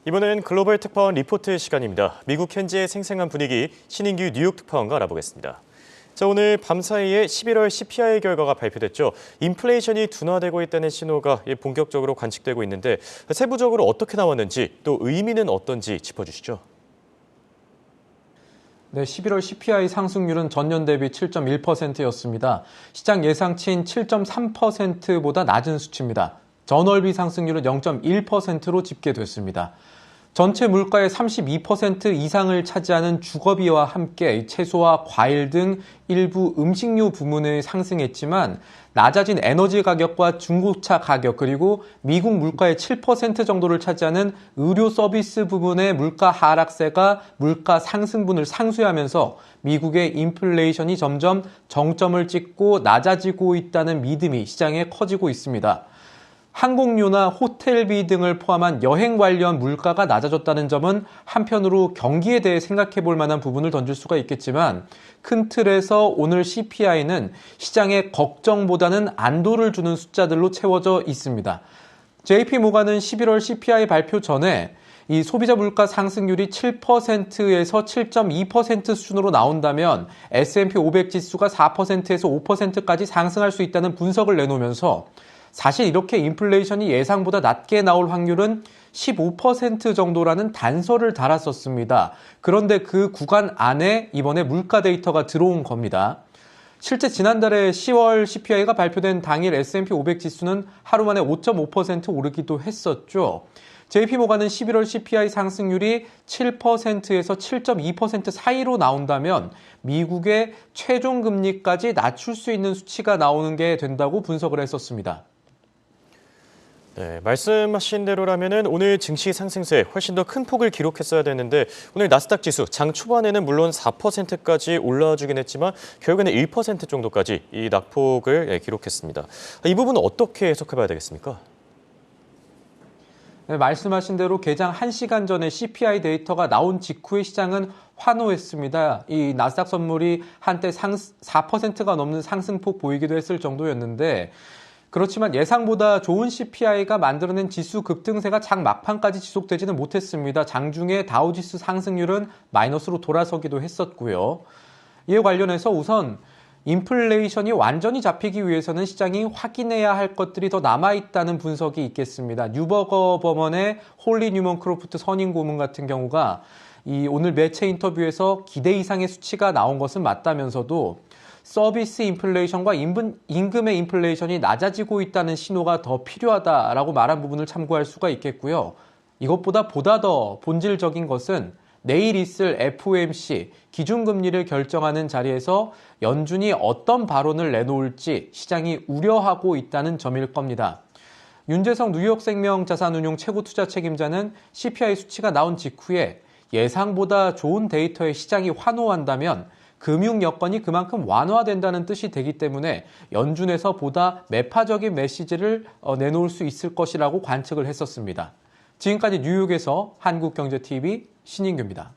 이번엔 글로벌 특파원 리포트 시간입니다. 미국 현지의 생생한 분위기 신인규 뉴욕 특파원과 알아보겠습니다. 자, 오늘 밤사이에 11월 CPI 결과가 발표됐죠. 인플레이션이 둔화되고 있다는 신호가 본격적으로 관측되고 있는데 세부적으로 어떻게 나왔는지 또 의미는 어떤지 짚어주시죠. 네, 11월 CPI 상승률은 전년 대비 7.1%였습니다. 시장 예상치인 7.3%보다 낮은 수치입니다. 전월비 상승률은 0.1%로 집계됐습니다. 전체 물가의 32% 이상을 차지하는 주거비와 함께 채소와 과일 등 일부 음식료 부문이 상승했지만 낮아진 에너지 가격과 중고차 가격 그리고 미국 물가의 7% 정도를 차지하는 의료 서비스 부분의 물가 하락세가 물가 상승분을 상쇄하면서 미국의 인플레이션이 점점 정점을 찍고 낮아지고 있다는 믿음이 시장에 커지고 있습니다. 항공료나 호텔비 등을 포함한 여행 관련 물가가 낮아졌다는 점은 한편으로 경기에 대해 생각해 볼 만한 부분을 던질 수가 있겠지만 큰 틀에서 오늘 CPI는 시장의 걱정보다는 안도를 주는 숫자들로 채워져 있습니다. JP모간은 11월 CPI 발표 전에 이 소비자 물가 상승률이 7%에서 7.2% 수준으로 나온다면 S&P 500 지수가 4%에서 5%까지 상승할 수 있다는 분석을 내놓으면서 사실 이렇게 인플레이션이 예상보다 낮게 나올 확률은 15% 정도라는 단서를 달았었습니다. 그런데 그 구간 안에 이번에 물가 데이터가 들어온 겁니다. 실제 지난달에 10월 CPI가 발표된 당일 S&P 500 지수는 하루 만에 5.5% 오르기도 했었죠. JP모간은 11월 CPI 상승률이 7%에서 7.2% 사이로 나온다면 미국의 최종 금리까지 낮출 수 있는 수치가 나오는 게 된다고 분석을 했었습니다. 네, 말씀하신 대로라면은 오늘 증시 상승세 훨씬 더 큰 폭을 기록했어야 되는데 오늘 나스닥 지수 장 초반에는 물론 4%까지 올라주긴 했지만 결국에는 1% 정도까지 이 낙폭을 기록했습니다. 이 부분은 어떻게 해석해봐야 되겠습니까? 네, 말씀하신 대로 개장 1시간 전에 CPI 데이터가 나온 직후에 시장은 환호했습니다. 이 나스닥 선물이 한때 4%가 넘는 상승폭 보이기도 했을 정도였는데 그렇지만 예상보다 좋은 CPI가 만들어낸 지수 급등세가 장 막판까지 지속되지는 못했습니다. 장중에 다우지수 상승률은 마이너스로 돌아서기도 했었고요. 이에 관련해서 우선 인플레이션이 완전히 잡히기 위해서는 시장이 확인해야 할 것들이 더 남아있다는 분석이 있겠습니다. 뉴버거 범원의 홀리 뉴먼 크로프트 선임 고문 같은 경우가 오늘 매체 인터뷰에서 기대 이상의 수치가 나온 것은 맞다면서도 서비스 인플레이션과 임금의 인플레이션이 낮아지고 있다는 신호가 더 필요하다라고 말한 부분을 참고할 수가 있겠고요. 이것보다 더 본질적인 것은 내일 있을 FOMC 기준금리를 결정하는 자리에서 연준이 어떤 발언을 내놓을지 시장이 우려하고 있다는 점일 겁니다. 윤재성 뉴욕생명자산운용 최고투자 책임자는 CPI 수치가 나온 직후에 예상보다 좋은 데이터에 시장이 환호한다면 금융 여건이 그만큼 완화된다는 뜻이 되기 때문에 연준에서 보다 매파적인 메시지를 내놓을 수 있을 것이라고 관측을 했었습니다. 지금까지 뉴욕에서 한국경제TV 신인규입니다.